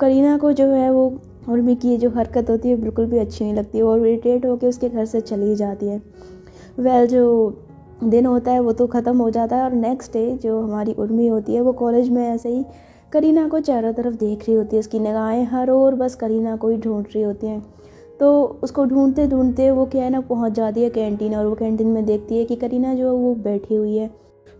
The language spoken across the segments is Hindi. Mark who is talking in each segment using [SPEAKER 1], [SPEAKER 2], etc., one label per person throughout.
[SPEAKER 1] करीना को जो है वो उर्मी की जो हरकत होती है बिल्कुल भी अच्छी नहीं लगती है और इरिटेट होकर उसके घर से चली जाती है। जो दिन होता है वो तो ख़त्म हो जाता है और नेक्स्ट डे जो हमारी उर्मी होती है वो कॉलेज में ऐसे ही करीना को चारों तरफ देख रही होती है। उसकी निगाहें हर ओर बस करीना को ही ढूंढ रही होती हैं। तो उसको ढूंढते ढूंढते वो क्या है ना पहुंच जाती है कैंटीन, और वो कैंटीन में देखती है कि करीना जो है वो बैठी हुई है।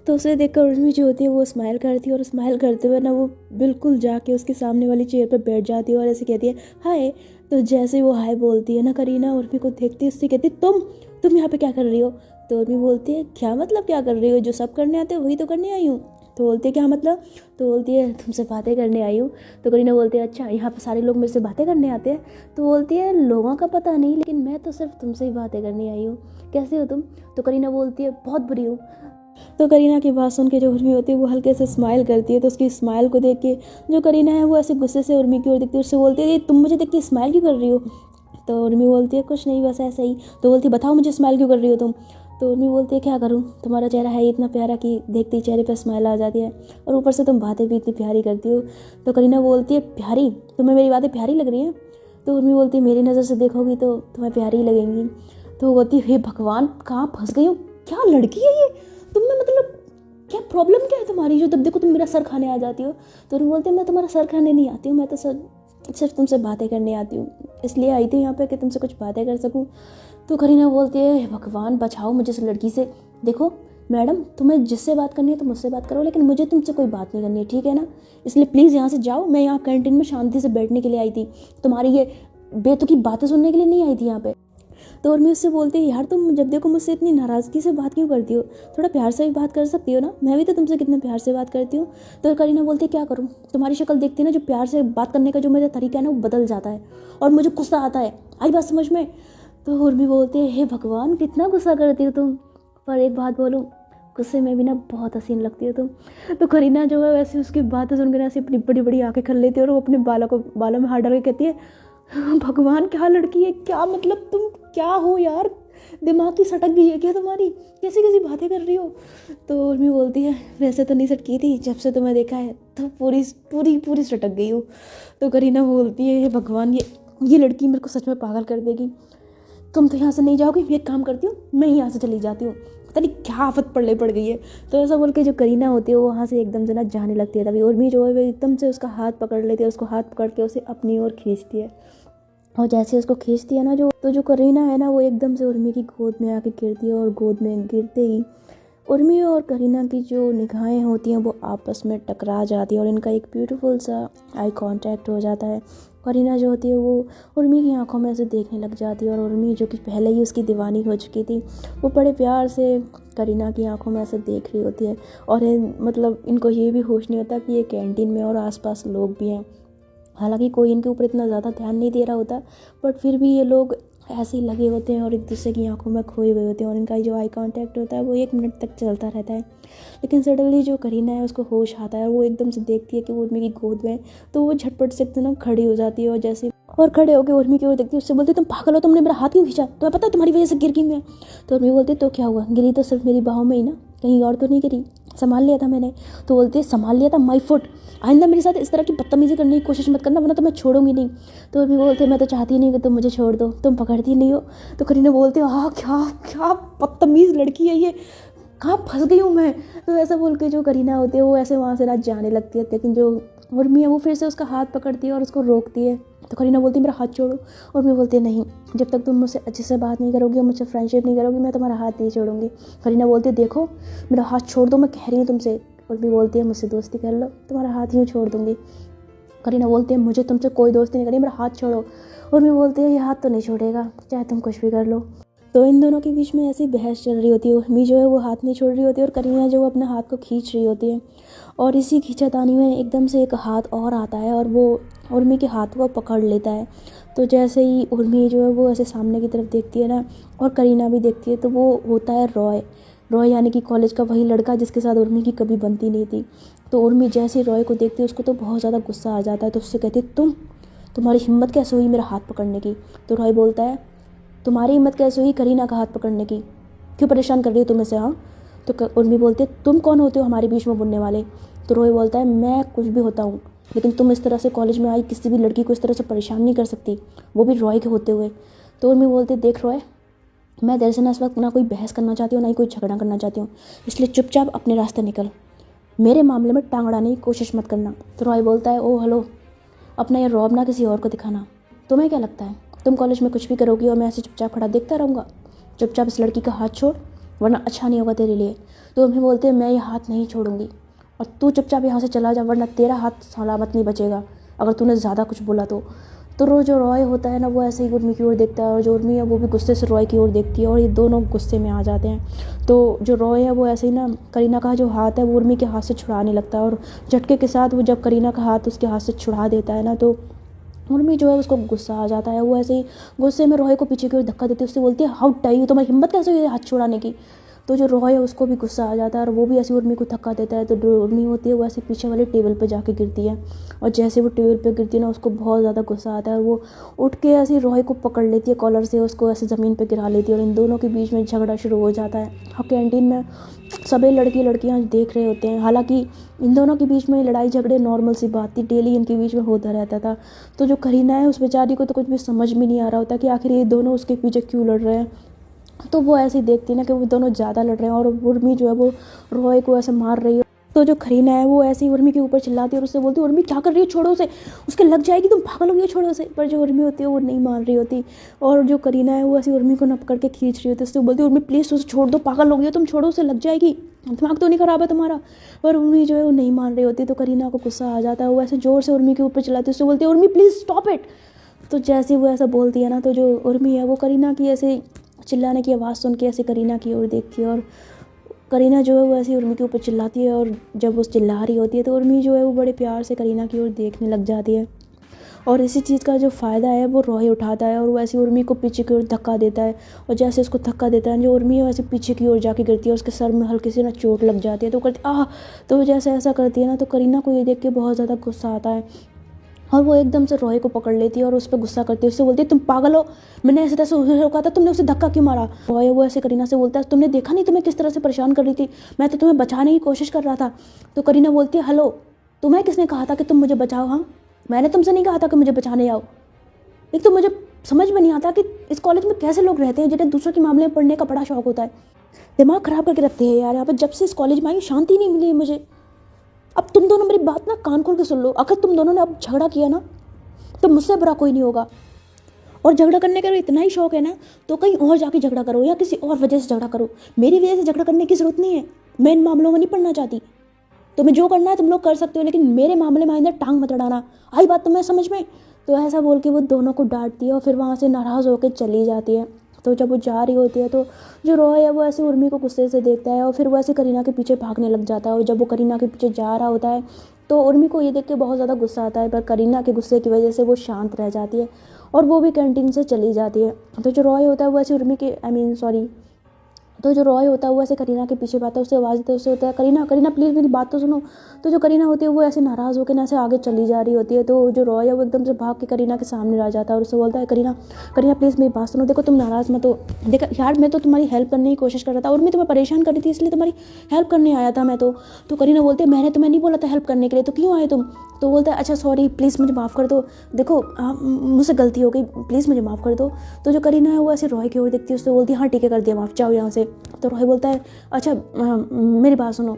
[SPEAKER 1] तो उसे देखकर उर्मी जो होती है वो स्माइल करती है और स्माइल करते हुए ना वो बिल्कुल जाके उसके सामने वाली चेयर पर बैठ जाती है और ऐसे कहती है हाय। तो जैसे ही वो हाय बोलती है ना करीना उर्मी को देखती है, उससे कहती है तुम यहाँ पे क्या कर रही हो। तो उर्मी बोलती है क्या मतलब क्या कर रही हो, जो सब करने आते हैं वही तो करने आई हूँ। तो बोलती है क्या मतलब। तो बोलती है तुमसे बातें करने आई हूँ। तो करीना बोलती है अच्छा यहाँ पे सारे लोग मेरे से बातें करने आते हैं। तो बोलती है लोगों का पता नहीं, लेकिन मैं तो सिर्फ तुमसे ही बातें करने आई हूँ, कैसे हो तुम। तो करीना बोलती है बहुत बुरी हूँ। तो करीना की बात सुन के जो उर्मी होती है वो हल्के से स्माइल करती है। तो उसकी स्माइल को देख के जो करीना है वो ऐसे गुस्से से उर्मी की ओर देखती है, उससे बोलती है तुम मुझे देख के स्माइल क्यों कर रही हो। तो उर्मी बोलती है कुछ नहीं बस ऐसे ही। तो बोलती है बताओ मुझे स्माइल क्यों कर रही हो तुम। तो उर्मी बोलती है क्या करूँ, तुम्हारा चेहरा है इतना प्यारा कि देखते ही चेहरे पर स्माइल आ जाती है, और ऊपर से तुम बातें भी इतनी प्यारी करती हो। तो करीना बोलती है प्यारी, तुम्हें मेरी बातें प्यारी लग रही हैं। तो उर्मी बोलती है मेरी नज़र से देखोगी तो तुम्हें प्यारी ही लगेंगी। तो बोलती है हे भगवान कहाँ फंस गई हो, क्या लड़की है ये, तुम में मतलब क्या प्रॉब्लम क्या है तुम्हारी, जो तब देखो तुम मेरा सर खाने आ जाती हो। तो उर्मी बोलती है मैं तुम्हारा सर खाने नहीं आती हूँ, मैं तो सिर्फ तुमसे बातें करने आती हूँ, इसलिए आई थी यहाँ पे कि तुमसे कुछ बातें कर सकूँ। तो करीना बोलती है हे भगवान बचाओ मुझे इस लड़की से। देखो मैडम तुम्हें जिससे बात करनी है तुम मुझसे बात करो, लेकिन मुझे तुमसे कोई बात नहीं करनी है, ठीक है ना। इसलिए प्लीज़ यहाँ से जाओ, मैं यहाँ कैंटीन में शांति से बैठने के लिए आई थी, तुम्हारी ये बेतुकी बातें सुनने के लिए नहीं आई थी यहाँ पे। तो उर्मी उससे बोलती है यार तुम जब देखो मुझसे इतनी नाराज़गी से बात क्यों करती हो, थोड़ा प्यार से भी बात कर सकती हो ना, मैं भी तो तुमसे कितने प्यार से बात करती हूँ। तो करीना बोलती है क्या करूँ, तुम्हारी शक्ल देखती है ना, जो प्यार से बात करने का जो मेरा तरीका है ना वो बदल जाता है और मुझे गुस्सा आता है, आई बात समझ में। तो उर्मी बोलती है हे भगवान कितना गुस्सा करती हो तुम, पर एक बात बोलूँ गुस्से में भी ना बहुत हसीन लगती हो तुम। तो करीना जो है वैसे उसकी बातें सुनकर ऐसी अपनी बड़ी बड़ी आंखें खोल लेती है और वो अपने बालों में हाथ डाल के कहती है भगवान क्या लड़की है, क्या मतलब तुम क्या हो यार, दिमाग की सटक गई है क्या तुम्हारी, कैसी कैसी बातें कर रही हो। तो उर्मी बोलती है वैसे तो नहीं सटकी थी, जब से तुम्हें देखा है तो पूरी पूरी पूरी सटक गई हो। तो करीना बोलती है भगवान ये लड़की मेरे को सच में पागल कर देगी, तुम तो यहाँ से नहीं जाओगी, मैं एक काम करती हूँ मैं ही यहाँ से चली जाती हूँ, पता नहीं क्या आफत पड़ गई है। तो ऐसा बोल के जो करीना होती है वो वहाँ से एकदम से ना जाने लगती है। तभी उर्मी जो है वो एकदम से उसका हाथ पकड़ लेती है, उसको हाथ पकड़ के उसे अपनी ओर खींचती है, और जैसे उसको खींचती है ना जो करीना है ना वो एकदम से उर्मी की गोद में आके गिरती है, और गोद में गिरते ही उर्मी और करीना की जो निगाहें होती हैं वो आपस में टकरा जाती है और इनका एक ब्यूटीफुल सा आई कांटेक्ट हो जाता है। करीना जो होती है वो उर्मी की आंखों में ऐसे देखने लग जाती है, और उर्मी जो कि पहले ही उसकी दीवानी हो चुकी थी वो बड़े प्यार से करीना की आंखों में ऐसे देख रही होती है। और मतलब इनको ये भी होश नहीं होता कि ये कैंटीन में और आसपास लोग भी हैं, हालांकि कोई इनके ऊपर इतना ज़्यादा ध्यान नहीं दे रहा होता, बट फिर भी ये लोग ऐसे ही लगे होते हैं और एक दूसरे की आंखों में खोए हुए होते हैं, और इनका जो आई कांटेक्ट होता है वो 1 मिनट तक चलता रहता है। लेकिन सडनली जो करीना है उसको होश आता है और वो एकदम से देखती है कि वो उर्मी की गोद में, तो वो झटपट से एकदम खड़ी हो जाती है, और जैसे और खड़े होकर उर्मी की ओर देखती है, उससे बोलती है तुम पागल हो, तुमने मेरा हाथ क्यों खींचा, तुम्हें पता है तुम्हारी वजह से गिर गई मैं। तो उर्मी बोलती है तो क्या हुआ, गिरी तो सिर्फ मेरी बाहों में ही ना, कहीं और तो नहीं गिरी, संभाल लिया था मैंने। तो बोलती है संभाल लिया था, माई फुट, आइंदा मेरे साथ इस तरह की बदतमीजी करने की कोशिश मत करना, वरना तो मैं छोड़ूंगी नहीं। तो उर्मी बोलते मैं तो चाहती नहीं कि तुम मुझे छोड़ दो, तुम पकड़ती नहीं हो। तो करीना बोलते हाँ क्या क्या बदतमीज़ लड़की है ये, कहाँ फंस गई हूँ मैं। तो ऐसा बोल के जो करीना होती है वो ऐसे वहाँ से ना जाने लगती है, लेकिन जो उर्मी है वो फिर से उसका हाथ पकड़ती है और उसको रोकती है। तो करीना बोलती है मेरा हाथ छोड़ो, और मैं बोलती है नहीं, जब तक तुम मुझसे अच्छे से बात नहीं करोगी और मुझसे फ्रेंडशिप नहीं करोगी मैं तुम्हारा हाथ नहीं छोड़ूंगी। करीना बोलती है देखो मेरा हाथ छोड़ दो, मैं कह रही हूँ तुमसे। और भी बोलती है मुझसे दोस्ती कर लो, तुम्हारा हाथ यूँ छोड़ दूंगी। करीना बोलती है मुझे तुमसे कोई दोस्ती नहीं करनी, मेरा हाथ छोड़ो। और मैं बोलती है ये हाथ तो नहीं छोड़ेगा चाहे तुम कुछ भी कर लो। तो इन दोनों के बीच में ऐसी बहस चल रही होती है, उर्मी जो है वो हाथ नहीं छोड़ रही होती है और करीना जो अपने हाथ को खींच रही होती है। और इसी खींचातानी में एकदम से एक हाथ और आता है और वो उर्मी के हाथ को पकड़ लेता है। तो जैसे ही उर्मी जो है वो ऐसे सामने की तरफ देखती है ना, और करीना भी देखती है, तो वो होता है रॉय यानी कि कॉलेज का वही लड़का जिसके साथ उर्मी की कभी बनती नहीं थी। तो उर्मी जैसे ही रॉय को देखती है उसको तो बहुत ज़्यादा गुस्सा आ जाता है, तो उससे कहती है तुम्हारी हिम्मत कैसे हुई मेरा हाथ पकड़ने की। तो रॉय बोलता है तुम्हारी हिम्मत कैसे हुई करीना का हाथ पकड़ने की, क्यों परेशान कर रही हो तुम इसे। हाँ तो उर्मी बोलती है तुम कौन होते हो हमारे बीच में बुनने वाले। तो रॉय बोलता है मैं कुछ भी होता हूँ, लेकिन तुम इस तरह से कॉलेज में आई किसी भी लड़की को इस तरह से परेशान नहीं कर सकती, वो भी रॉय के होते हुए। तो उर्मी बोलती देख रॉय, मैं तेरे से ना इस वक्त ना कोई बहस करना चाहती हूँ ना ही कोई झगड़ा करना चाहती हूँ, इसलिए चुपचाप अपने रास्ते निकल, मेरे मामले में टांग अड़ाने की कोशिश मत करना। तो रॉय बोलता है ओ हेलो, अपना ये रौब ना किसी और को दिखाना। तुम्हें क्या लगता है तुम कॉलेज में कुछ भी करोगी और मैं ऐसे चुपचाप खड़ा देखता रहूँगा? चुपचाप इस लड़की का हाथ छोड़, वरना अच्छा नहीं होगा तेरे लिए। तो उन्हें बोलते हैं मैं ये हाथ नहीं छोड़ूंगी और तू चुपचाप यहाँ से चला जा, वरना तेरा हाथ सलामत नहीं बचेगा अगर तूने ज़्यादा कुछ बोला तो। जो रॉय होता है ना वो ऐसे ही उर्मी की ओर देखता है और जो उर्मी है वो भी गुस्से से रॉय की ओर देखती है और ये दोनों गुस्से में आ जाते हैं। तो जो रॉय है वो ऐसे ही ना करीना का जो हाथ है वो उर्मी के हाथ से छुड़ाने लगता है और झटके के साथ वो जब करीना का हाथ उसके हाथ से छुड़ा देता है ना तो उर्मी जो है उसको गुस्सा आ जाता है। वो ऐसे ही गुस्से में रॉय को पीछे की ओर धक्का देती है, उससे बोलती है हाउ डायर यू, तुम्हारी हिम्मत कैसे हुई हाथ छुड़ाने की। तो जो रॉय है उसको भी गुस्सा आ जाता है और वो भी ऐसी उर्मी को धक्का देता है। तो जो उर्मी होती है वो ऐसे पीछे वाले टेबल पर जाके गिरती है और जैसे वो टेबल पे गिरती है ना उसको बहुत ज़्यादा गुस्सा आता है और वो उठ के ऐसे रॉय को पकड़ लेती है कॉलर से, उसको ऐसे ज़मीन पे गिरा लेती है और इन दोनों के बीच में झगड़ा शुरू हो जाता है। और कैंटीन में सभी लड़कियां देख रहे होते हैं, हालांकि इन दोनों के बीच में लड़ाई झगड़े नॉर्मल सी बात थी, डेली इनके बीच में होता रहता था। तो जो करीना है उस बेचारी को तो कुछ भी समझ में नहीं आ रहा होता कि आखिर ये दोनों उसके पीछे क्यों लड़ रहे हैं। तो वो ऐसे ही देखती है ना कि वो दोनों ज़्यादा लड़ रहे हैं और उर्मी जो है वो रॉय को ऐसे मार रही है। तो जो करीना है वो ऐसे ही उर्मी के ऊपर चिल्लाती है और उससे बोलती है उर्मी क्या कर रही है, छोड़ो उसे, उसके लग जाएगी, तुम पागल हो गई, छोड़ो उसे। पर जो उर्मी होती है वो नहीं मान रही होती और जो करीना है वो ऐसी उर्मी को नप करके खींच रही होती है, उससे बोलती है उर्मी प्लीज़ उसे छोड़ दो, पागल हो गई हो तुम, छोड़ो उसे, लग जाएगी, दिमाग तो नहीं ख़राब है तुम्हारा। पर उर्मी जो है वो नहीं मान रही होती। तो करीना को गुस्सा आ जाता है, वो ऐसे ज़ोर से उर्मी के ऊपर चिल्लाती है, उससे बोलती है उर्मी प्लीज़ स्टॉप इट। तो जैसे वो ऐसा बोलती है ना तो जो उर्मी है वो करीना की ऐसे चिल्लाने की आवाज़ सुन के ऐसे करीना की ओर देखती है और करीना जो है वो ऐसे उर्मी के ऊपर चिल्लाती है और जब वो चिल्ला रही होती है तो उर्मी जो है वो बड़े प्यार से करीना की ओर देखने लग जाती है। और इसी चीज़ का जो फ़ायदा है वो रॉय उठाता है और वो ऐसे उर्मी को पीछे की ओर धक्का देता है और जैसे उसको धक्का देता है जो उर्मी है वैसे पीछे की ओर जाके गिरती है, उसके सर में हल्की सी ना चोट लग जाती है। तो करती आह, तो जैसे ऐसा करती है ना तो करीना को ये देख के बहुत ज़्यादा गुस्सा आता है और वो एकदम से रॉय को पकड़ लेती है और उस पर गुस्सा करती है, उससे बोलती है तुम पागल हो, मैंने ऐसे तैसे उसे रोका था, तुमने उसे धक्का क्यों मारा। रॉय वो ऐसे करीना से बोलता है तुमने देखा नहीं तुम्हें किस तरह से परेशान कर रही थी, मैं तो तुम्हें बचाने की कोशिश कर रहा था। तो करीना बोलती है हेलो, तुम्हें किसने कहा था कि तुम मुझे बचाओ? हाँ, मैंने तुमसे नहीं कहा था कि मुझे बचाने आओ। एक तो मुझे समझ में नहीं आता कि इस कॉलेज में कैसे लोग रहते हैं जिन्हें दूसरों के मामले में पढ़ने का बड़ा शौक होता है, दिमाग ख़राब करके रखते हैं यार। यहाँ पर जब से इस कॉलेज में आई शांति नहीं मिली मुझे। अब तुम दोनों मेरी बात ना कान खोल के सुन लो, अगर तुम दोनों ने अब झगड़ा किया ना तो मुझसे बुरा कोई नहीं होगा, और झगड़ा करने का इतना ही शौक है ना तो कहीं और जाके झगड़ा करो या किसी और वजह से झगड़ा करो, मेरी वजह से झगड़ा करने की ज़रूरत नहीं है। मैं इन मामलों में नहीं पढ़ना चाहती, तुम्हें जो करना है तुम लोग कर सकते हो, लेकिन मेरे मामले में अंदर टांग मत अड़ाना। आई बात तुम्हें समझ में? तो ऐसा बोल के वो दोनों को डांटती है और फिर वहाँ से नाराज़ होकर चली जाती है। तो जब वो जा रही होती है तो जो रॉय है वो ऐसे उर्मी को गुस्से से देखता है और फिर वो ऐसे करीना के पीछे भागने लग जाता है। और जब वो करीना के पीछे जा रहा होता है तो उर्मी को ये देख के बहुत ज़्यादा गुस्सा आता है, पर करीना के गुस्से की वजह से वो शांत रह जाती है और वो भी कैंटीन से चली जाती है। तो जो रॉय होता है वो ऐसे उर्मी के तो जो रॉय होता है वो ऐसे करीना के पीछे आता है, उससे आवाज़ देता है, उससे होता है करीना करीना प्लीज़ मेरी बात तो सुनो। तो जो करीना होती है वो ऐसे नाराज़ होकर ना ऐसे आगे चली जा रही होती है। तो जो रॉय है वो एकदम से भाग के करीना के सामने आ जाता है और उससे बोलता है करीना करीना प्लीज़ मेरी बात सुनो, देखो तुम नाराज़ मत हो, देखो यार मैं तो तुम्हारी हेल्प करने की कोशिश कर रहा था और मैं तुम्हें परेशान कर रही थी इसलिए तुम्हारी हेल्प करने आया था मैं तो करीना बोलती है मैंने तुम्हें नहीं बोला था हेल्प करने के लिए, तो क्यों आए तुम? तो बोलता है अच्छा सॉरी प्लीज़ मुझे माफ़ कर दो, देखो मुझसे गलती हो गई, प्लीज़ मुझे माफ़ कर दो। तो जो करीना है वो ऐसे रॉय की ओर देखती है, उससे बोलती है हाँ ठीक है कर दिया माफ़, जाओ यहाँ से। तो रॉय बोलता है अच्छा मेरी बात सुनो,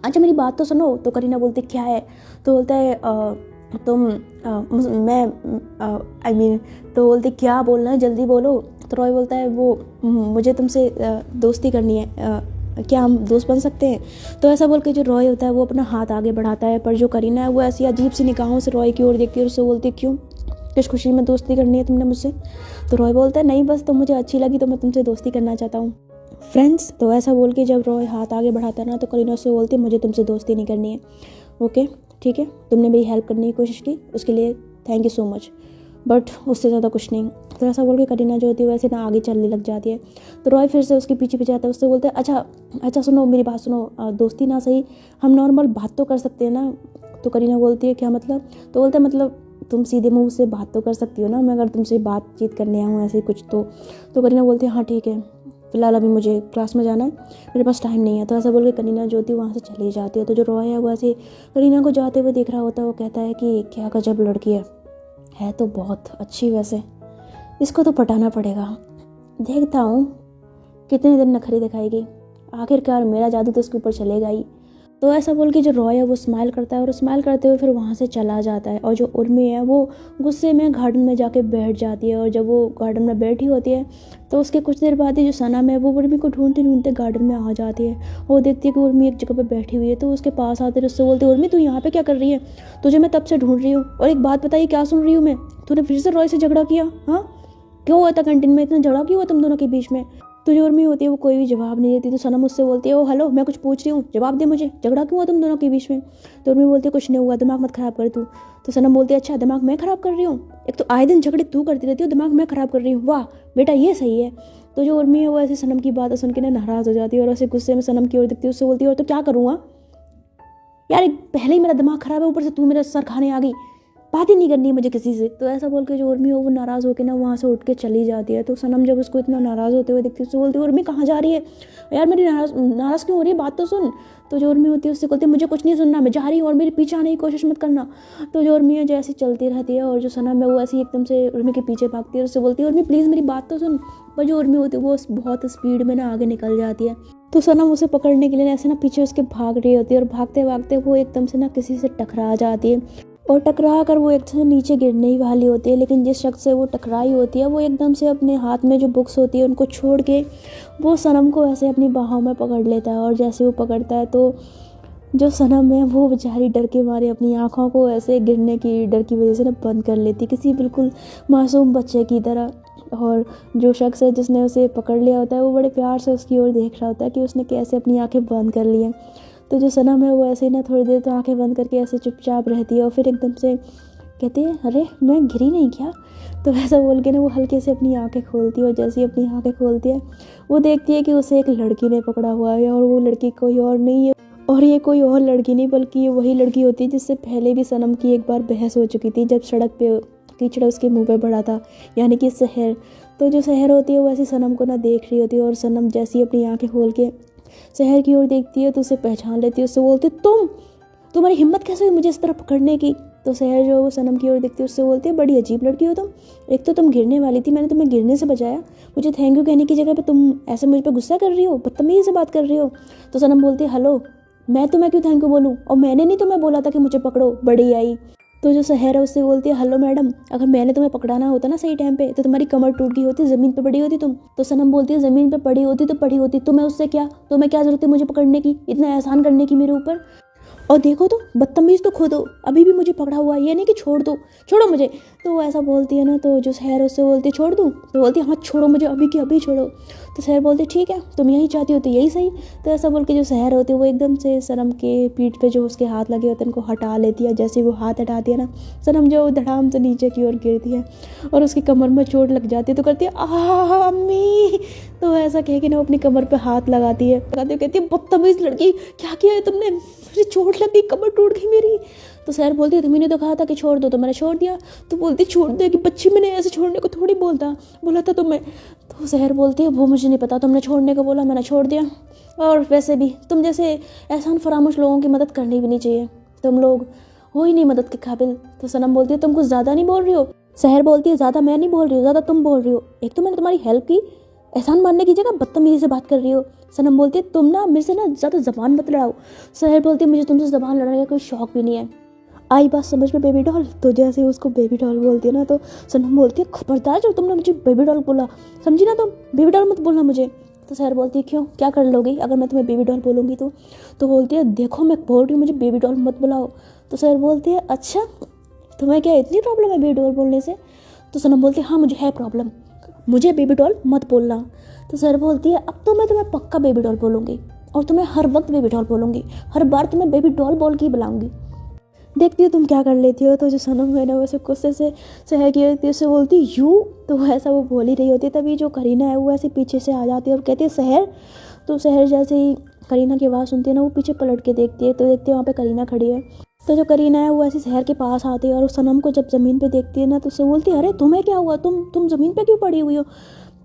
[SPEAKER 1] अच्छा मेरी बात तो सुनो। तो करीना बोलती क्या है? तो बोलता है तो बोलती क्या बोलना है जल्दी बोलो। तो रॉय बोलता है वो मुझे तुमसे दोस्ती करनी है, क्या हम दोस्त बन सकते हैं? तो ऐसा बोल के जो रॉय होता है वो अपना हाथ आगे बढ़ाता है, पर जो करीना है वो ऐसी अजीब सी निगाहों से रॉय की ओर देखती है और उससे बोलती है क्यों, किस खुशी में दोस्ती करनी है तुमने मुझसे? तो रॉय बोलता है नहीं बस तुम मुझे अच्छी लगी तो मैं तुमसे दोस्ती करना चाहता हूँ फ्रेंड्स। तो ऐसा बोल के जब रॉय हाथ आगे बढ़ाता है ना तो करीना उससे बोलती है मुझे तुमसे दोस्ती नहीं करनी है, ओके ठीक है, तुमने मेरी हेल्प करने की कोशिश की उसके लिए thank you so much, but उससे ज़्यादा कुछ नहीं। तो ऐसा बोल के करीना जो होती है वैसे ना आगे चलने लग जाती है। तो रॉय फिर से उसके पीछे पीछे आता है, उससे बोलते हैं अच्छा सुनो मेरी बात सुनो, दोस्ती ना सही हम नॉर्मल बात तो कर सकते हैं ना। तो करीना बोलती है क्या मतलब? तो बोलते हैं मतलब तुम सीधे मुंह से बात तो कर सकती हो ना, मैं अगर तुमसे बातचीत करने आऊँ ऐसे कुछ तो करीना बोलती है हाँ ठीक है। फिलहाल अभी मुझे क्लास में जाना है, मेरे पास टाइम नहीं है। तो ऐसा बोल के करीना जो होती है वहाँ से चली जाती है। तो जो रॉय है वो ऐसे करीना को जाते हुए देख रहा होता है। वो कहता है कि क्या गजब लड़की है तो बहुत अच्छी, वैसे इसको तो पटाना पड़ेगा, देखता हूँ कितने दिन नखरे दिखाएगी, आखिरकार मेरा जादू तो उसके ऊपर चलेगा ही। तो ऐसा बोल के जो रॉय है वो स्माइल करता है और स्माइल करते हुए फिर वहाँ से चला जाता है। और जो उर्मी है वो गुस्से में गार्डन में जाके बैठ जाती है। और जब वो गार्डन में बैठी होती है तो उसके कुछ देर बाद ही जो सनम है वो उर्मी को ढूंढते ढूंढते गार्डन में आ जाती है। वो देखती है कि उर्मी एक जगह पर बैठी हुई है। तो उसके पास आते हैं, उससे बोलते उर्मी तू यहाँ पे क्या कर रही है, तुझे मैं तब से ढूंढ रही हूँ। और एक बात बताइए क्या सुन रही हूँ मैं, तूने फिर से रॉय से झगड़ा किया? हाँ, क्यों हुआ था कैंटीन में, इतना झगड़ा क्यों हुआ तुम दोनों के बीच में? तो जो उर्मी होती है वो कोई भी जवाब नहीं देती। तो सनम उससे बोलती है ओ हेलो, मैं कुछ पूछ रही हूँ, जवाब दे मुझे, झगड़ा क्यों हुआ तुम दोनों के बीच में? तो उर्मी बोलती है कुछ नहीं हुआ, दिमाग मत खराब कर तू। तो सनम बोलती है अच्छा दिमाग मैं खराब कर रही हूँ, एक तो आए दिन झगड़े तू करती रहती हो, दिमाग मैं खराब कर रही हूँ, वाह बेटा ये सही है। तो जो उर्मी है वो ऐसे सनम की बात सुन के ना नाराज़ हो जाती है और ऐसे गुस्से में सनम की ओर दिखती है। उससे बोलती है और तो क्या करूँगा यार, पहले ही मेरा दिमाग खराब है, ऊपर से तू मेरा सर खाने आ गई, बात ही नहीं करनी है मुझे किसी से। तो ऐसा बोल के जो उर्मी हो वो नाराज़ होकर ना वहाँ से उठ के चली जाती है। तो सनम जब उसको इतना नाराज़ होते हुए दिखती है उससे बोलती है उर्मी कहाँ जा रही है यार, मेरी नाराज़ क्यों हो रही है, बात तो सुन। तो जो उर्मी होती है उससे बोलती है मुझे कुछ नहीं सुनना, मैं जा रही हूँ और मेरे पीछे आने की कोशिश मत करना। तो जो उर्मी है जो ऐसी चलती रहती है और जो सनम है वो ऐसी एकदम से उर्मी के पीछे भागती है। उससे बोलती है उर्मी प्लीज़ मेरी बात तो सुन। पर जो उर्मी होती है वो बहुत स्पीड में ना आगे निकल जाती है। तो सनम उसे पकड़ने के लिए ऐसे ना पीछे उसके भाग रही होती है और भागते भागते वो एकदम से ना किसी से टकरा जाती है। और टकरा कर वो एकदम से नीचे गिरने ही वाली होती है। लेकिन जिस शख्स से वो टकराई होती है वो एकदम से अपने हाथ में जो बुक्स होती है उनको छोड़ के वो सनम को ऐसे अपनी बाहों में पकड़ लेता है। और जैसे वो पकड़ता है तो जो सनम है वो बेचारी डर के मारे अपनी आँखों को ऐसे गिरने की डर की वजह से ना बंद कर लेती, किसी बिल्कुल मासूम बच्चे की तरह। और जो शख्स है जिसने उसे पकड़ लिया होता है वो बड़े प्यार से उसकी ओर देख रहा होता है कि उसने कैसे अपनी आंखें बंद कर ली हैं। तो जो सनम है वो ऐसे ही ना थोड़ी देर तो आंखें बंद करके ऐसे चुपचाप रहती है और फिर एकदम से कहती है अरे मैं गिरी नहीं क्या? तो ऐसा बोल के ना वो हल्के से अपनी आंखें खोलती है और जैसे ही अपनी आंखें खोलती है वो देखती है कि उसे एक लड़की ने पकड़ा हुआ है। और वो लड़की कोई और नहीं है, और ये कोई और लड़की नहीं बल्कि ये वही लड़की होती है जिससे पहले भी सनम की एक बार बहस हो चुकी थी जब सड़क पे कीचड़ उसके मुंह पे पड़ा था, यानी कि सहर। तो जो सहर होती है वो ऐसी सनम को ना देख रही होती है और सनम जैसी अपनी आंखें खोल के सहर की ओर देखती है तो उसे पहचान लेती है। उससे बोलती है तुम्हारी हिम्मत कैसे हुई मुझे इस तरह पकड़ने की? तो सहर जो वो सनम की ओर देखती है उससे बोलती है बड़ी अजीब लड़की हो तुम, एक तो तुम गिरने वाली थी, मैंने तुम्हें गिरने से बचाया, मुझे थैंक यू कहने की जगह पे तुम ऐसे मुझ पर गुस्सा कर रही हो, बदतमीजी से बात कर रही हो। तो सनम बोलती है हेलो, मैं तुम्हें क्यों थैंक यू बोलूँ, और मैंने नहीं तुम्हें बोला था कि मुझे पकड़ो, बड़ी आई। तो जो सहर है उससे बोलती है हेलो मैडम, अगर मैंने तुम्हें पकड़ाना होता ना सही टाइम पे तो तुम्हारी कमर टूट गई होती, ज़मीन पे पड़ी होती तुम। तो सनम बोलती है ज़मीन पे पड़ी होती तो पड़ी होती, तो मैं उससे क्या, तो मैं क्या ज़रूरत है मुझे पकड़ने की, इतना एहसान करने की मेरे ऊपर? और देखो तो बदतमीज़ तो खुद हो, अभी भी मुझे पकड़ा हुआ है, ये नहीं कि छोड़ दो, छोड़ो मुझे। तो वो ऐसा बोलती है ना, तो जो सहर उससे बोलती है छोड़ दूँ? तो बोलती है हाँ छोड़ो मुझे, अभी की अभी छोड़ो। तो सहर बोलती है ठीक है तुम यही चाहती हो तो यही सही। तो ऐसा बोल के जो सहर होती है वो एकदम से सनम के पीठ पे जो उसके हाथ लगे होते हैं उनको हटा लेती है। जैसे वो हाथ हटाती है ना, सनम जो धड़ाम से नीचे की ओर गिरती है और उसकी कमर में चोट लग जाती है। तो करती है आह अम्मी। तो ऐसा कह के ना वो अपनी कमर पे हाथ लगाती है, कहती है बदतमीज़ लड़की, क्या किया है तुमने, मुझे चोट लगी, कमर टूट गई मेरी। तो सहर बोलती है तुम्हें तो कहा था कि छोड़ दो, तो मैंने छोड़ दिया। तो बोलती छोड़ दे कि बच्ची, मैंने ऐसे छोड़ने को थोड़ी बोला था तुम्हें। तो सहर बोलती है वो मुझे नहीं पता, तुमने छोड़ने को बोला, मैंने छोड़ दिया। और वैसे भी तुम जैसे एहसान फरामोश लोगों की मदद करनी भी नहीं चाहिए, तुम लोग हो ही नहीं मदद के काबिल। तो सनम बोलती है तुम कुछ ज़्यादा नहीं बोल रही हो? सहर बोलती है ज़्यादा मैं नहीं बोल रही हूँ, ज़्यादा तुम बोल रही हो, एक तो मैंने तुम्हारी हेल्प की, एहसान मानने की जगह बदतमीजी से बात कर रही हो। सनम बोलती है तुम ना मेरे से ना ज़्यादा ज़बान मत लड़ाओ। सहर बोलती है मुझे तुमसे ज़बान लड़ाने का कोई शौक भी नहीं है। आई बात समझ में बेबी डॉल? तो जैसे उसको बेबी डॉल बोलती है ना तो सनम बोलती है खबरदार जो तुमने मुझे बेबी डॉल बोला, समझी ना, तुम बेबी डॉल मत बोलना मुझे। तो सहर बोलती है क्यों, क्या कर लोगी अगर मैं तुम्हें बेबी डॉल बोलूँगी तो? तो बोलती है देखो मैं बोल रही हूँ मुझे बेबी डॉल मत बुलाओ। तो सहर बोलती है अच्छा तुम्हें क्या इतनी प्रॉब्लम है बेबी डॉल बोलने से? तो सनम बोलती है हाँ मुझे है प्रॉब्लम, मुझे बेबी डॉल मत बोलना। तो सहर बोलती है अब तो मैं तुम्हें पक्का बेबी डॉल बोलूँगी और तुम्हें हर वक्त बेबी डॉल बोलूँगी, हर बार तुम्हें बेबी डॉल बोल के ही बुलाऊँगी, देखती हो तुम क्या कर लेती हो। तो जो सनम है ना वैसे गुस्से से सहर की रहती है, उससे बोलती यू। तो ऐसा वो बोल ही रही होती है तभी जो करीना है वो ऐसे पीछे से आ जाती है और कहती है सहर। तो सहर जैसे ही करीना की आवाज़ सुनती है ना वो पीछे पलट के देखती है तो देखती है वहाँ पे करीना खड़ी है। तो जो करीना है वो ऐसे सहर के पास आती है और उस सनम को जब ज़मीन पे देखती है ना तो उससे बोलती है अरे तुम्हें क्या हुआ, तुम ज़मीन पे क्यों पड़ी हुई हो?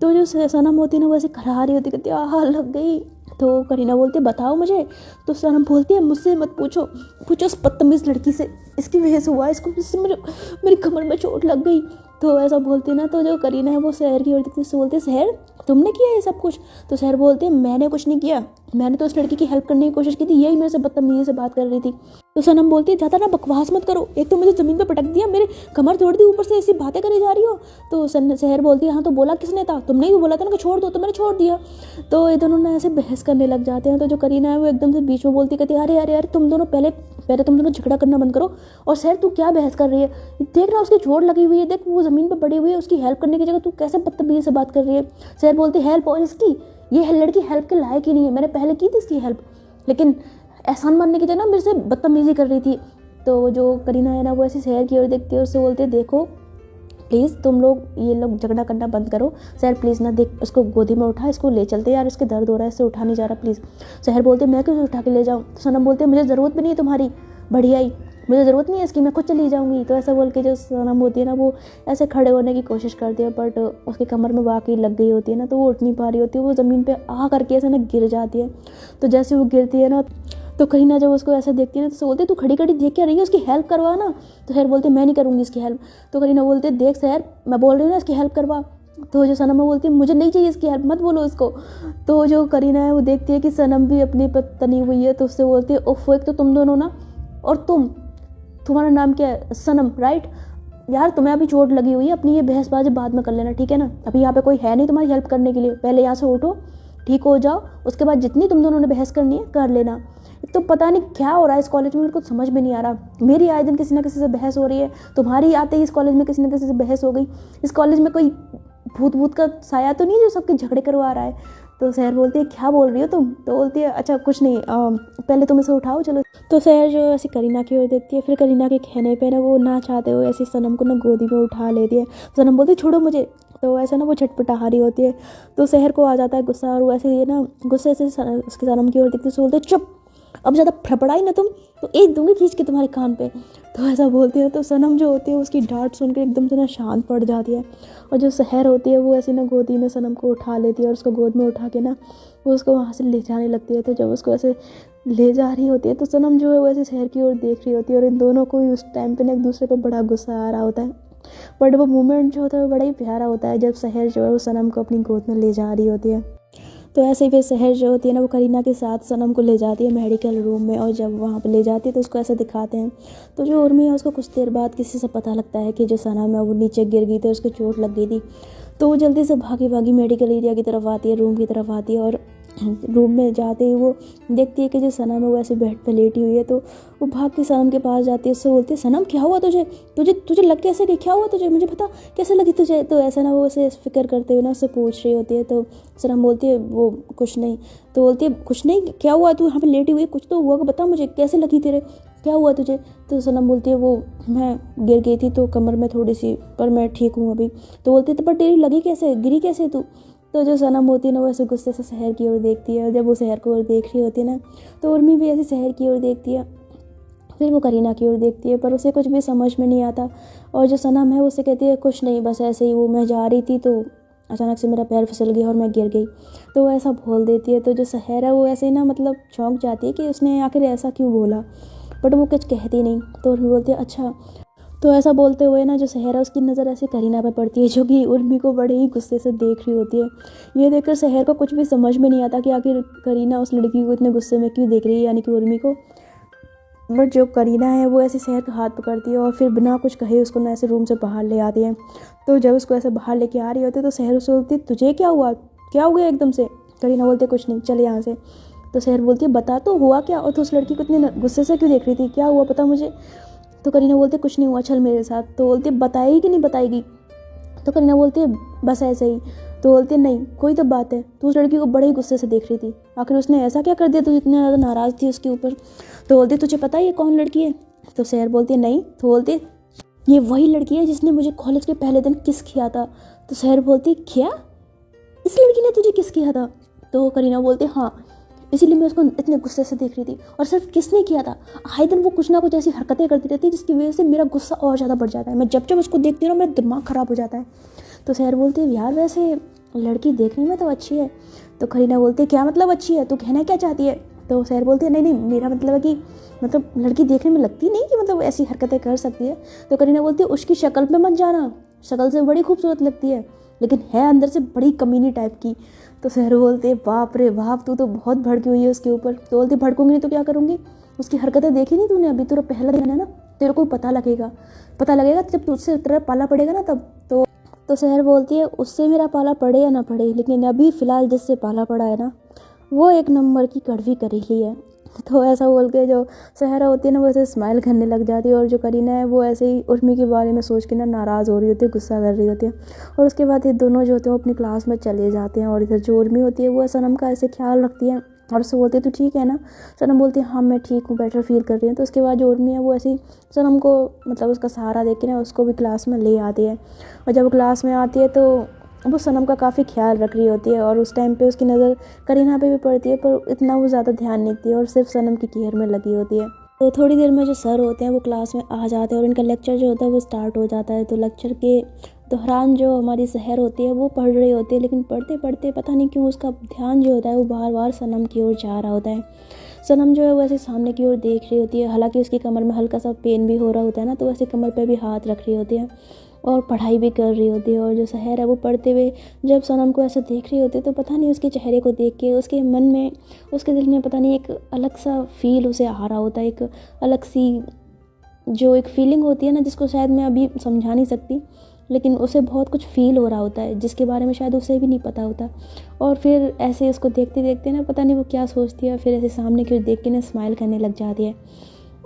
[SPEAKER 1] तो जो सनम होती है ना वो ऐसे खड़ा रही होती, कहती है आहा लग गई। तो करीना बोलती है बताओ मुझे। तो सनम बोलती है मुझसे मत पूछो, पूछो उस बदतमीज़ लड़की से, इसकी वजह से हुआ, इसको इससे मेरी कमर में चोट लग गई। तो ऐसा बोलती ना, तो जो करीना है वो शहर की ओर देखती है, बोलती है शहर तुमने किया ये सब कुछ? तो शहर बोलती है मैंने कुछ नहीं किया, मैंने तो उस लड़की की हेल्प करने की कोशिश की थी, यही मेरे से बदतमीजी से बात कर रही थी। तो सनम बोलती है ज़्यादा ना बकवास मत करो, एक तो मुझे ज़मीन पे पटक दिया, मेरे कमर तोड़ दी, ऊपर से ऐसी बातें करी जा रही हो। तो शहर बोलती है हाँ तो बोला किसने था, तुमने ही बोला था ना कि छोड़ दो, तो मैंने छोड़ दिया। तो ये दोनों ना ऐसे बहस करने लग जाते हैं। तो जो करीना है वो एकदम से बीच में बोलती, कहती है अरे अरे अरे तुम दोनों पहले तुम दोनों झगड़ा करना बंद करो। और शहर तू क्या बहस कर रही है, देख रहा उसकी चोट लगी हुई है, देख वो ज़मीन पर पड़ी हुई है, उसकी हेल्प करने की जगह तू कैसे बदतमीजी से बात कर रही है। शहर बोलती हेल्प, और इसकी ये लड़की हेल्प के लायक ही नहीं है, मैंने पहले की थी इसकी हेल्प, लेकिन एहसान मानने की जगह ना मेरे से बदतमीजी कर रही थी। तो जो करीना है ना वो ऐसे शहर की ओर देखती है, उससे बोलते देखो प्लीज़ तुम लोग ये लोग झगड़ा करना बंद करो, शहर प्लीज़ ना देख उसको गोदी में उठा, इसको ले चलते यार, इसके दर्द हो रहा है, इससे उठा नहीं जा रहा प्लीज़। शहर बोलते मैं क्यों उठा के ले जाऊँ। तो सनम बोलते मुझे ज़रूरत भी नहीं है तुम्हारी बढ़िया ही, मुझे ज़रूरत नहीं है इसकी, मैं खुद चली जाऊँगी। तो ऐसा बोल के जो सनम होती है ना वो ऐसे खड़े होने की कोशिश करती है, बट उसकी कमर में वाकई लग गई होती है ना, तो वो उठ नहीं पा रही होती है, वो ज़मीन पे आ करके ऐसे ना गिर जाती है। तो जैसे वो गिरती है ना तो करीना जब उसको ऐसे देखती है ना तो बोलते तू खड़ी खड़ी देख क्या रही है, उसकी हेल्प करवा ना। तो शहर बोलते मैं नहीं करूँगी इसकी हेल्प। तो करीना बोलते देख शहर मैं बोल रही हूँ ना इसकी हेल्प करवा। तो जो सनम है बोलती है मुझे नहीं चाहिए इसकी हेल्प, मत बोलो इसको। तो जो करीना है वो देखती है कि सनम भी अपनी पर तनी हुई है, तो उससे बोलती है उफ एक तो तुम दोनों ना, और तुम्हारा नाम क्या है, सनम राइट यार, तुम्हें अभी चोट लगी हुई है, अपनी ये बहसबाजी बाद में कर लेना ठीक है ना, अभी यहाँ पे कोई है नहीं तुम्हारी हेल्प करने के लिए, पहले यहाँ से उठो ठीक हो जाओ, उसके बाद जितनी तुम दोनों ने बहस करनी है कर लेना। एक तो पता नहीं क्या हो रहा है इस कॉलेज में, मेरे को समझ में नहीं आ रहा, मेरी आए दिन किसी ना किसी से बहस हो रही है, तुम्हारी आते ही इस कॉलेज में किसी ना किसी से बहस हो गई, इस कॉलेज में कोई भूत का साया तो नहीं है जो सबके झगड़े करवा रहा है। तो शहर बोलती है क्या बोल रही हो तुम। तो बोलती है अच्छा कुछ नहीं, पहले तुम इसे उठाओ चलो। तो शहर जो ऐसी करीना की ओर देखती है, फिर करीना के कहने पे ना वो ना चाहते हुए ऐसी सनम को ना गोदी में उठा लेती है। सनम बोलती है छोड़ो मुझे। तो ऐसा ना वो छटपटा रही होती है, तो शहर को आ जाता है गुस्सा, और वो ऐसे ये ना गुस्से से उसकी सनम की ओर देखती है, बोलते चुप अब ज़्यादा फड़फड़ाई ना तुम तो एक दूंगी खींच के तुम्हारे कान पे। तो ऐसा बोलती है। तो सनम जो होती है उसकी डांट सुन के एकदम से ना शांत पड़ जाती है, और जो शहर होती है वो ऐसे ना गोदी में सनम को उठा लेती है, और उसको गोद में उठा के ना वो उसको वहाँ से ले जाने लगती है। तो जब उसको ऐसे ले जा रही होती है तो सनम जो है वो ऐसे शहर की ओर देख रही होती है, और इन दोनों को उस टाइम पे ना एक दूसरे पर बड़ा गुस्सा आ रहा होता है। बट वो मोमेंट जो होता है वो बड़ा ही प्यारा होता है जब शहर जो है वो सनम को अपनी गोद में ले जा रही होती है। तो ऐसे ही फिर शहर जो होती है ना वो करीना के साथ सनम को ले जाती है मेडिकल रूम में, और जब वहाँ पे ले जाती है तो उसको ऐसे दिखाते हैं। तो जो उर्मी है उसको कुछ देर बाद किसी से पता लगता है कि जो सनम है वो नीचे गिर गई थी, उसको चोट लग गई थी। तो वो जल्दी से भागी मेडिकल एरिया की तरफ आती है, रूम की तरफ आती है, और रूम में जाते ही वो देखती है कि जो सनम है वो ऐसे बेड पे लेटी हुई है। तो वो भाग के सनम के पास जाती है, उससे बोलती है सनम क्या हुआ तुझे तुझे तुझे लग कैसे गई, क्या हुआ तुझे, मुझे पता कैसे लगी तुझे। तो ऐसा ना वो उसे फिक्र करते हुए ना उससे पूछ रही होती है। तो सनम बोलती है वो कुछ नहीं। तो बोलती है कुछ नहीं, क्या हुआ, तू यहाँ पे लेटी हुई है, कुछ तो हुआ, बता मुझे कैसे लगी तेरे, क्या हुआ तुझे। तो सनम बोलती है वो मैं गिर गई थी तो कमर में थोड़ी सी, पर मैं ठीक हूँ अभी। तो बोलती है तो पर तेरी लगी कैसे, गिरी कैसे तू। तो जो सनम होती है ना वो ऐसे गुस्से से शहर की ओर देखती है, और जब वो शहर की ओर देख रही होती है ना तो उर्मी भी ऐसे शहर की ओर देखती है, फिर वो करीना की ओर देखती है, पर उसे कुछ भी समझ में नहीं आता। और जो सनम है वो उससे कहती है कुछ नहीं, बस ऐसे ही वो मैं जा रही थी तो अचानक से मेरा पैर फिसल गया और मैं गिर गई। तो वो ऐसा बोल देती है। तो जो शहर है वो ऐसे ना मतलब चौंक जाती है कि उसने आखिर ऐसा क्यों बोला, बट वो कुछ कहती नहीं। तो उर्मी बोलती है अच्छा। तो ऐसा बोलते हुए ना जो शहर है उसकी नज़र ऐसे करीना पे पड़ती है, जो कि उर्मी को बड़े ही गुस्से से देख रही होती है। ये देखकर शहर को कुछ भी समझ में नहीं आता कि आखिर करीना उस लड़की को इतने गुस्से में क्यों देख रही है, यानी कि उर्मी को। बट जो करीना है वो ऐसे शहर का हाथ पकड़ती है, और फिर बिना कुछ कहे उसको ना ऐसे रूम से बाहर ले आती है। तो जब उसको ऐसे बाहर लेके आ रही होती है तो शहर उससे बोलती है तुझे क्या हुआ, क्या हो गया एकदम से। करीना बोलती है कुछ नहीं, चले यहाँ से। तो शहर बोलती है बता तो हुआ क्या, और तो उस लड़की को इतने गुस्से से क्यों देख रही थी, क्या हुआ पता मुझे। तो करीना बोलती है कुछ नहीं हुआ, चल मेरे साथ। तो बोलती है बताएगी कि नहीं बताएगी। तो करीना बोलती है बस ऐसे ही। तो बोलती है नहीं कोई तो बात है, तू उस लड़की को बड़े ही गुस्से से देख रही थी, आखिर उसने ऐसा क्या कर दिया तू इतनी ज़्यादा नाराज़ थी उसके ऊपर। तो बोलती है तुझे पता है ये कौन लड़की है। तो शहर बोलती है नहीं। तो बोलती है ये वही लड़की है जिसने मुझे कॉलेज के पहले दिन किस किया था। तो शहर बोलती है क्या, इस लड़की ने तुझे किस किया था। तो करीना बोलती है हाँ, इसीलिए मैं उसको इतने गुस्से से देख रही थी। और सिर्फ किसने किया था, आए दिन वो कुछ ना कुछ ऐसी हरकतें करती रहती है जिसकी वजह से मेरा गुस्सा और ज़्यादा बढ़ जाता है, मैं जब जब उसको देखती हूँ ना मेरा दिमाग ख़राब हो जाता है। तो शहर बोलती है यार वैसे लड़की देखने में तो अच्छी है। तो करीना बोलती है क्या मतलब अच्छी है, तू कहना क्या चाहती है। तो सहर बोलती है नहीं नहीं, मेरा मतलब है कि मतलब लड़की देखने में लगती नहीं कि मतलब ऐसी हरकतें कर सकती है। तो करीना बोलती है उसकी शक्ल पे मत जाना, शक्ल से बड़ी खूबसूरत लगती है लेकिन है अंदर से बड़ी कमीनी टाइप की। तो सहर बोलते हैं बाप रे बाप, तू तो बहुत भड़की हुई है उसके ऊपर। तो बोलती भड़कूंगी नहीं तो क्या करूँगी, उसकी हरकतें देखी नहीं तूने, अभी तेरा पहला दिन है ना, तेरे को पता लगेगा जब तुझसे तेरा पाला पड़ेगा ना तब। तो सहर बोलती है उससे मेरा पाला पड़े या ना पड़े, लेकिन अभी फ़िलहाल जिससे पाला पड़ा है ना वो एक नंबर की कड़वी करेली है। तो ऐसा बोल के जो सहरा होती है ना वो ऐसे स्माइल करने लग जाती है, और जो करीना है वो ऐसे ही उर्मी के बारे में सोच के ना नाराज़ हो रही होती है, गुस्सा कर रही होती है। और उसके बाद ये दोनों जो होते हैं वो अपनी क्लास में चले जाते हैं, और इधर जो उर्मी होती है वो सनम का ऐसे ख्याल रखती है और उससे बोलती है तू ठीक है ना। सनम बोलती है हाँ मैं ठीक हूँ, बेटर फील कर रही हूँ। तो उसके बाद जो उर्मी है वो ऐसी सनम को मतलब उसका सहारा दे के ना उसको भी क्लास में ले आती है। और जब वो क्लास में आती है तो वो सनम का काफ़ी ख्याल रख रही होती है, और उस टाइम पे उसकी नज़र करीना पे भी पड़ती है, पर इतना वो ज़्यादा ध्यान नहीं देती है और सिर्फ सनम की केयर में लगी होती है। तो थोड़ी देर में जो सर होते हैं वो क्लास में आ जाते हैं और इनका लेक्चर जो होता है वो स्टार्ट हो जाता है। तो लेक्चर के दौरान जो हमारी सहर होती है वो पढ़ रही होती है, लेकिन पढ़ते पढ़ते पता नहीं क्यों उसका ध्यान जो होता है वो बार बार सनम की ओर जा रहा होता है। सनम जो है वो ऐसे सामने की ओर देख रही होती है, हालांकि उसकी कमर में हल्का सा पेन भी हो रहा होता है ना, तो वैसे कमर पे भी हाथ रख रही होती है और पढ़ाई भी कर रही होती है। और जो सहर है वो पढ़ते हुए जब सनम को ऐसे देख रही होती है तो पता नहीं उसके चेहरे को देख के उसके मन में, उसके दिल में पता नहीं एक अलग सा फील उसे आ रहा होता है, एक अलग सी जो एक फीलिंग होती है ना जिसको शायद मैं अभी समझा नहीं सकती, लेकिन उसे बहुत कुछ फ़ील हो रहा होता है जिसके बारे में शायद उसे भी नहीं पता होता। और फिर ऐसे उसको देखते देखते ना पता नहीं वो क्या सोचती है, फिर ऐसे सामने की ओर देख के ना स्माइल करने लग जाती है।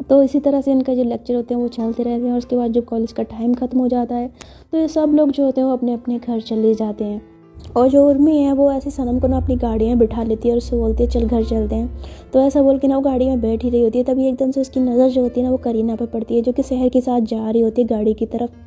[SPEAKER 1] तो इसी तरह से इनका जो लेक्चर होते हैं वो चलते रहते हैं, और उसके बाद जब कॉलेज का टाइम ख़त्म हो जाता है तो ये सब लोग जो होते हैं वो अपने अपने घर चले जाते हैं। और जो उर्मी है वो ऐसे सनम को ना अपनी गाड़ी में बिठा लेती है और उससे बोलती है चल घर चलते हैं। तो ऐसा बोल के ना वो गाड़ी में बैठ ही रही होती है, तभी एकदम से उसकी नज़र जो होती है ना वो करीना पे पड़ती है जो कि सहर के साथ जा रही होती है गाड़ी की तरफ।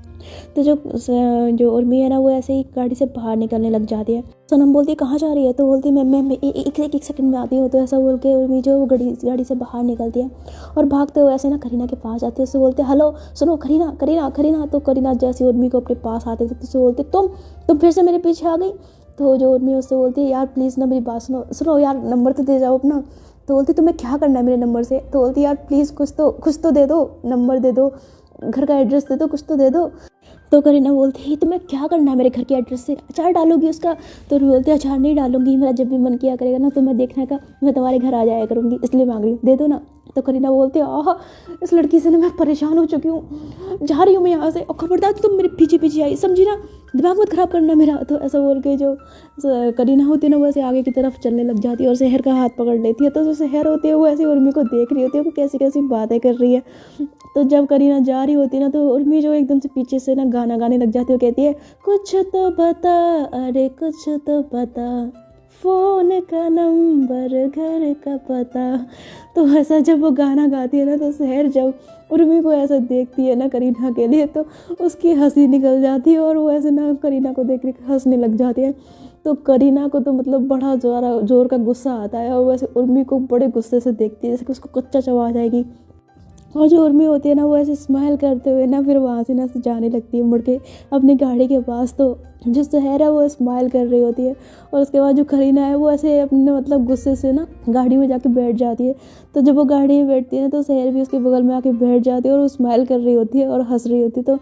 [SPEAKER 1] तो जो उर्मी है ना वो ऐसे ही गाड़ी से बाहर निकलने लग जाती है। सनम बोलती है कहाँ जा रही है, तो बोलती है मैं एक सेकंड में आती हूँ। तो ऐसा बोल के उर्मी जो गाड़ी से बाहर निकलती है और भागते हुए ऐसे ना करीना के पास आती है। उससे बोलते हैं हेलो सुनो करीना करीना करीना। तो करीना जैसे उर्मी को अपने पास आते थे तो उससे बोलते तुम फिर से मेरे पीछे आ गई। तो जो उर्मी उससे बोलती है यार प्लीज़ ना मेरी बात सुनो यार, नंबर तो दे जाओ अपना। तो बोलती तुम्हें क्या करना है मेरे नंबर से। तो बोलती यार प्लीज़ कुछ तो दे दो, नंबर दे दो, घर का एड्रेस दे दो, कुछ तो दे दो। तो करीना बोलती है तुम्हें क्या करना है मेरे घर के एड्रेस से, अचार डालोगी उसका। तो उर्मी बोलती है अचार नहीं डालूंगी, मेरा जब भी मन किया करेगा ना तो मैं देखने का मैं तुम्हारे घर आ जाया करूँगी, इसलिए मांग रही हूँ, दे दो ना। तो करीना बोलती है आह इस लड़की से ना मैं परेशान हो चुकी हूँ, जा रही हूँ मैं यहाँ से, और खबरदार तुम मेरे पीछे पीछे आई, समझी ना, दिमाग मत खराब करना मेरा। तो ऐसा बोल के जो करीना होती है ना वो ऐसे आगे की तरफ चलने लग जाती है और सहर का हाथ पकड़ लेती है। तो जो सहर होती है वो ऐसे उर्मी को देख रही होती है वो कैसी कैसी बातें कर रही है। तो जब करीना जा रही होती है ना तो उर्मी जो एकदम से पीछे से ना गाना गाने लग जाती है, वो कहती है कुछ तो बता अरे कुछ तो बता, फ़ोन का नंबर घर का पता। तो ऐसा जब वो गाना गाती है ना तो सहर जब उर्मी को ऐसा देखती है ना करीना के लिए तो उसकी हंसी निकल जाती है और वो ऐसे ना करीना को देख के हंसने लग जाती है। तो करीना को तो मतलब बड़ा जोर का गुस्सा आता है और वैसे उर्मी को बड़े गुस्से से देखती है जैसे कि उसको कच्चा चबा जाएगी। और जो उर्मी होती है ना वो ऐसे स्माइल करते हुए ना फिर वहाँ से ना जाने लगती है मुड़ के अपनी गाड़ी के पास। तो जो सहर है वो स्माइल कर रही होती है और उसके बाद जो करीना है वो ऐसे अपने मतलब गुस्से से ना गाड़ी में जाके बैठ जाती है। तो जब वो गाड़ी में बैठती है तो सहर भी उसके बगल में आके बैठ जाती है और वो स्माइल कर रही होती है और हंस रही होती है। तो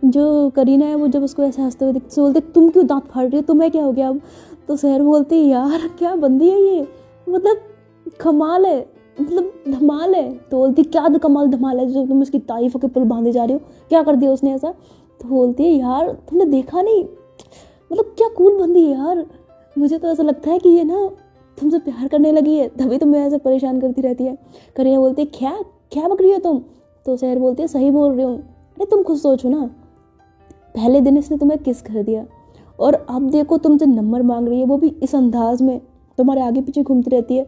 [SPEAKER 1] जो करीना है वो जब उसको ऐसे हंसते हुए दिखते बोलते तुम क्यों दांत फाड़ रही हो, तुम्हें क्या हो गया अब। तो सहर बोलती है यार क्या बंदी है ये, मतलब कमाल है, मतलब धमाल है। तो बोलती क्या कमाल धमाल है जो तुम इसकी तारीफों के पुल बांधे जा रही हो, क्या कर दिया उसने ऐसा। तो बोलती है यार तुमने देखा नहीं, मतलब क्या कूल बंदी है यार, मुझे तो ऐसा लगता है कि ये ना तुमसे प्यार करने लगी है तभी तुम्हें ऐसे परेशान करती रहती है। करीना बोलती है क्या क्या बक रही हो तुम। तो सहर बोलती है सही बोल रही हूँ, अरे तुम खुद सोचो ना, पहले दिन इसने तुम्हें किस कर दिया और अब देखो तुमसे नंबर मांग रही है, वो भी इस अंदाज में तुम्हारे आगे पीछे घूमती रहती है।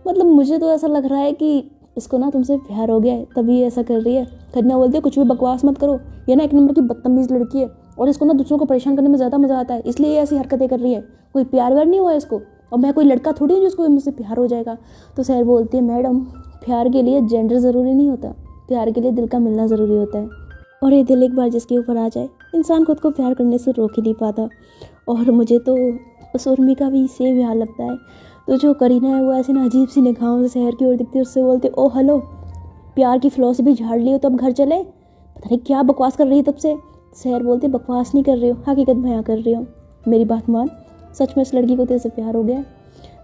[SPEAKER 1] मतलब मुझे तो ऐसा लग रहा है कि इसको ना तुमसे प्यार हो गया है तभी ये ऐसा कर रही है। करीना बोलती है कुछ भी बकवास मत करो, ये ना एक नंबर की बदतमीज़ लड़की है और इसको ना दूसरों को परेशान करने में ज़्यादा मज़ा आता है, इसलिए ये ऐसी हरकतें कर रही है, कोई प्यार व्यार नहीं हुआ इसको, और मैं कोई लड़का थोड़ी हूँ जिसको मुझसे प्यार हो जाएगा। तो सहर बोलती है मैडम प्यार के लिए जेंडर ज़रूरी नहीं होता, प्यार के लिए दिल का मिलना ज़रूरी होता है, और ये दिल एक बार जिसके ऊपर आ जाए इंसान खुद को प्यार करने से रोक ही नहीं पाता। और मुझे तो उस उर्मी का भी सेम हाल लगता है। तो जो करीना है वो ऐसे ना अजीब सी निगाहों से शहर की ओर दिखती है, उससे बोलते ओ हेलो, प्यार की फिलॉसफी झाड़ ली हो तो अब घर चले, पता नहीं क्या बकवास कर रही है तब से। शहर बोलते बकवास नहीं कर रही हो, हकीकत बयां कर रही हो, मेरी बात मान, सच में इस लड़की को तेरे से प्यार हो गया।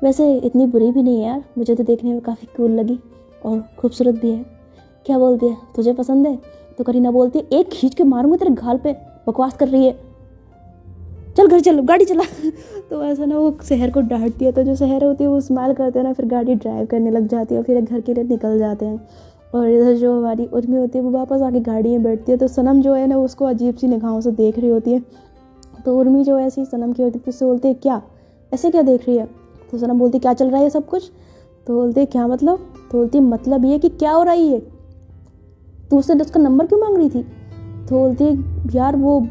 [SPEAKER 1] वैसे इतनी बुरी भी नहीं है यार, मुझे तो देखने में काफ़ी कूल लगी और खूबसूरत भी है। क्या बोलती है, तुझे पसंद है? तो करीना बोलती है एक खींच के मारूंगी तेरे गाल पे, बकवास कर रही है, चल घर चलो, गाड़ी चला। तो ऐसा ना वो शहर को डांटती है, तो जो शहर होती है वो स्माइल करते हैं ना, फिर गाड़ी ड्राइव करने लग जाती है और फिर घर के लिए निकल जाते हैं। और इधर जो हमारी उर्मी होती है वो वापस आके गाड़ी में बैठती है, तो सनम जो है ना उसको अजीब सी निगाहों से देख रही होती है। तो उर्मी जो है ऐसी सनम की होती है, उससे बोलती है क्या ऐसे क्या देख रही है? तो सनम बोलती क्या चल रहा है सब कुछ? तो बोलती है क्या मतलब? तो बोलती है मतलब ये कि क्या हो रहा है ये, तू उससे उसका नंबर क्यों मांग रही थी? तो बोलती है यार वो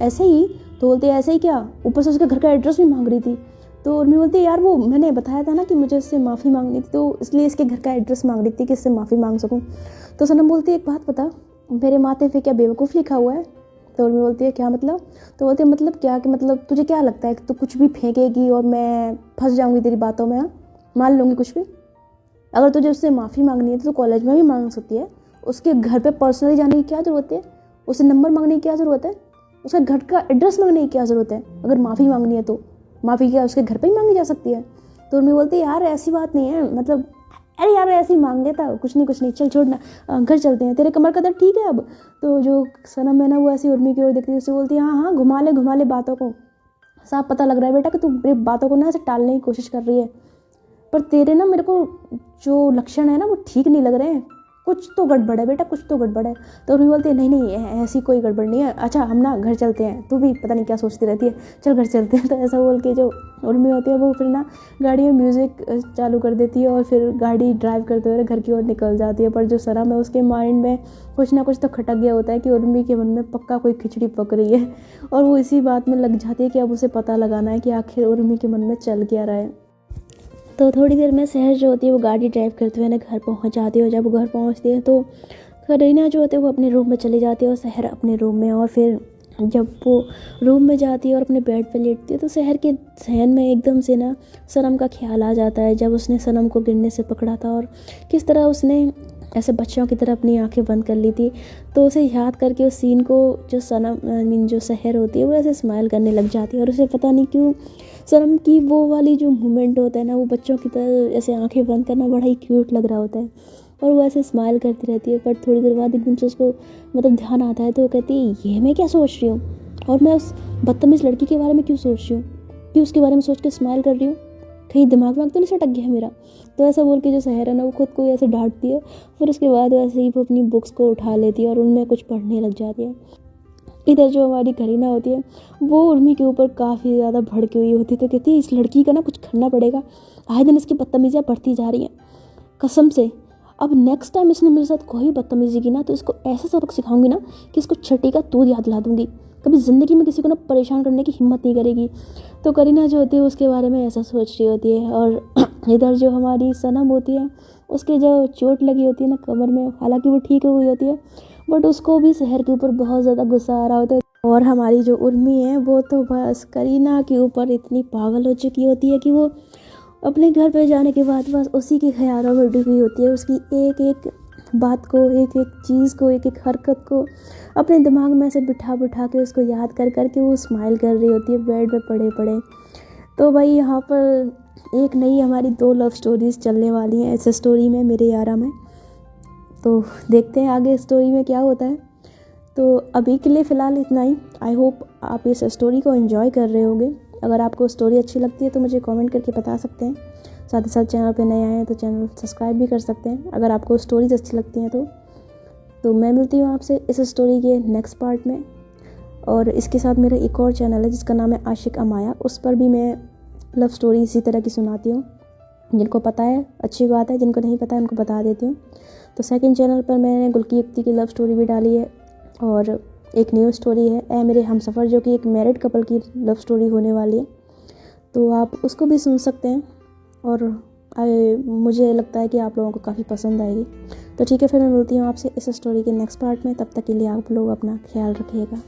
[SPEAKER 1] ऐसे ही। तो बोलती है ऐसे ही क्या, ऊपर से उसके घर का एड्रेस भी मांग रही थी। तो उर्मी बोलती है यार वो मैंने बताया था ना कि मुझे इससे माफ़ी मांगनी थी, तो इसलिए इसके घर का एड्रेस मांग रही थी कि इससे माफ़ी मांग सकूं। तो सनम बोलती है एक बात बता, मेरे माथे पे क्या बेवकूफ़ लिखा हुआ है? तो उर्मी बोलती है क्या मतलब? तो बोलती है मतलब क्या, कि मतलब तुझे क्या लगता है कि तू कुछ भी फेंकेगी और मैं फंस जाऊंगी तेरी बातों में? मान लूँगी कुछ भी? अगर तुझे उससे माफ़ी मांगनी है तो कॉलेज में भी मांग सकती है, उसके घर पे पर्सनली जाने की क्या ज़रूरत है? उसे नंबर मांगने की क्या ज़रूरत है? उसके घर का एड्रेस मांगने की क्या ज़रूरत है? अगर माफ़ी मांगनी है तो माफ़ी क्या उसके घर पे ही मांगी जा सकती है? तो उर्मी बोलती है यार ऐसी बात नहीं है, मतलब अरे यार ऐसे ही मांग लेता, कुछ नहीं चल छोड़ना, घर चलते हैं, तेरे कमर का दर्द ठीक है अब? तो जो सनम है ना वो ऐसी उर्मी की ओर देखती है, उससे बोलती है हाँ घुमा ले बातों को, साफ पता लग रहा है बेटा कि तू मेरी बातों को ना ऐसे टालने की कोशिश कर रही है, पर तेरे ना मेरे को जो लक्षण है ना वो ठीक नहीं लग रहे हैं, कुछ तो गड़बड़ है बेटा, कुछ तो गड़बड़ है। तो उर्मी बोलती है नहीं ऐसी कोई गड़बड़ नहीं है, अच्छा हम ना घर चलते हैं, तू भी पता नहीं क्या सोचती रहती है, चल घर चलते हैं। तो ऐसा बोल के जो उर्मी होती है वो फिर ना गाड़ी में म्यूज़िक चालू कर देती है और फिर गाड़ी ड्राइव करते हुए घर की ओर निकल जाती है। पर जो सनम है उसके माइंड में कुछ ना कुछ तो खटक गया होता है कि उर्मी के मन में पक्का कोई खिचड़ी पक रही है, और वो इसी बात में लग जाती है कि अब उसे पता लगाना है कि आखिर उर्मी के मन में चल क्या रहा है। तो थोड़ी देर में शहर जो होती है वो गाड़ी ड्राइव करते हुए ना घर पहुंच जाती है, और जब वो घर पहुंचती है तो करीना जो होती है वो अपने रूम में चली जाती है और शहर अपने रूम में। और फिर जब वो रूम में जाती है और अपने बेड पर लेटती है तो शहर के जहन में एकदम से ना सनम का ख्याल आ जाता है, जब उसने सनम को गिरने से पकड़ा था और किस तरह उसने ऐसे बच्चों की तरह अपनी आंखें बंद कर ली थी। तो उसे याद करके उस सीन को जो सनम आई मीन जो शहर होती है वो ऐसे स्माइल करने लग जाती है, और उसे पता नहीं क्यों सनम की वो वाली जो मोमेंट होता है ना, वो बच्चों की तरह ऐसे आंखें बंद करना बड़ा ही क्यूट लग रहा होता है, और वो ऐसे स्माइल करती रहती है। पर थोड़ी देर बाद एकदम से उसको मतलब ध्यान आता है, तो वो कहती है ये मैं क्या सोच रही हूँ, और मैं उस बदतमीज़ लड़की के बारे में क्यों सोच रही हूँ, क्यों उसके बारे में सोच के स्माइल कर रही हूँ, कहीं दिमाग तो नहीं सटक गया मेरा? तो ऐसा बोल के जो शहर है ना वो खुद को ऐसे डांटती है, फिर उसके बाद वैसे ही वो अपनी बुक्स को उठा लेती है और उनमें कुछ पढ़ने लग जाती है। इधर जो हमारी करीना होती है वो उर्मी के ऊपर काफ़ी ज़्यादा भड़की हुई होती है, तो कहती है इस लड़की का ना कुछ करना पड़ेगा, आए दिन इसकी बदतमीजियाँ बढ़ती जा रही हैं, कसम से अब नेक्स्ट टाइम इसने मेरे साथ कोई बदतमीजी की ना तो इसको ऐसा सबक सिखाऊंगी ना कि इसको छठी का दूध याद दिला दूंगी, कभी ज़िंदगी में किसी को ना परेशान करने की हिम्मत नहीं करेगी। तो करीना जो होती है उसके बारे में ऐसा सोच रही होती है, और इधर जो हमारी सनम होती है उसके जो चोट लगी होती है ना कमर में, हालांकि वो ठीक हो गई होती है बट उसको भी शहर के ऊपर बहुत ज़्यादा गुस्सा आ रहा होता है। और हमारी जो उर्मी है वो तो बस करीना के ऊपर इतनी पागल हो चुकी होती है कि वो अपने घर पे जाने के बाद बस उसी के ख्यालों में डूबी होती है, उसकी एक एक बात को, एक एक चीज़ को, एक एक हरकत को अपने दिमाग में से बिठा के उसको याद कर के वो स्माइल कर रही होती है बेड पे पड़े पड़े। तो भाई यहाँ पर एक नई हमारी 2 लव स्टोरीज़ चलने वाली हैं इस स्टोरी में, मेरे यारा में। तो देखते हैं आगे स्टोरी में क्या होता है। तो अभी के लिए फ़िलहाल इतना ही। आई होप आप इस स्टोरी को एंजॉय कर रहे होंगे। अगर आपको स्टोरी अच्छी लगती है तो मुझे कमेंट करके बता सकते हैं, साथ ही साथ चैनल पे नए आए हैं तो चैनल सब्सक्राइब भी कर सकते हैं अगर आपको स्टोरीज अच्छी लगती हैं तो मैं मिलती हूँ आपसे इस स्टोरी के नेक्स्ट पार्ट में। और इसके साथ मेरा एक और चैनल है जिसका नाम है आशिक अमाया, उस पर भी मैं लव स्टोरी इसी तरह की सुनाती हूँ। जिनको पता है अच्छी बात है, जिनको नहीं पता है उनको बता देती हूँ। तो सेकंड चैनल पर मैंने गुलकी युक्ति की लव स्टोरी भी डाली है, और एक न्यू स्टोरी है ए मेरे हमसफ़र जो कि एक मैरिड कपल की लव स्टोरी होने वाली है, तो आप उसको भी सुन सकते हैं। और मुझे लगता है कि आप लोगों को काफ़ी पसंद आएगी। तो ठीक है, फिर मैं मिलती हूँ आपसे इस स्टोरी के नेक्स्ट पार्ट में। तब तक के लिए आप लोग अपना ख्याल रखिएगा।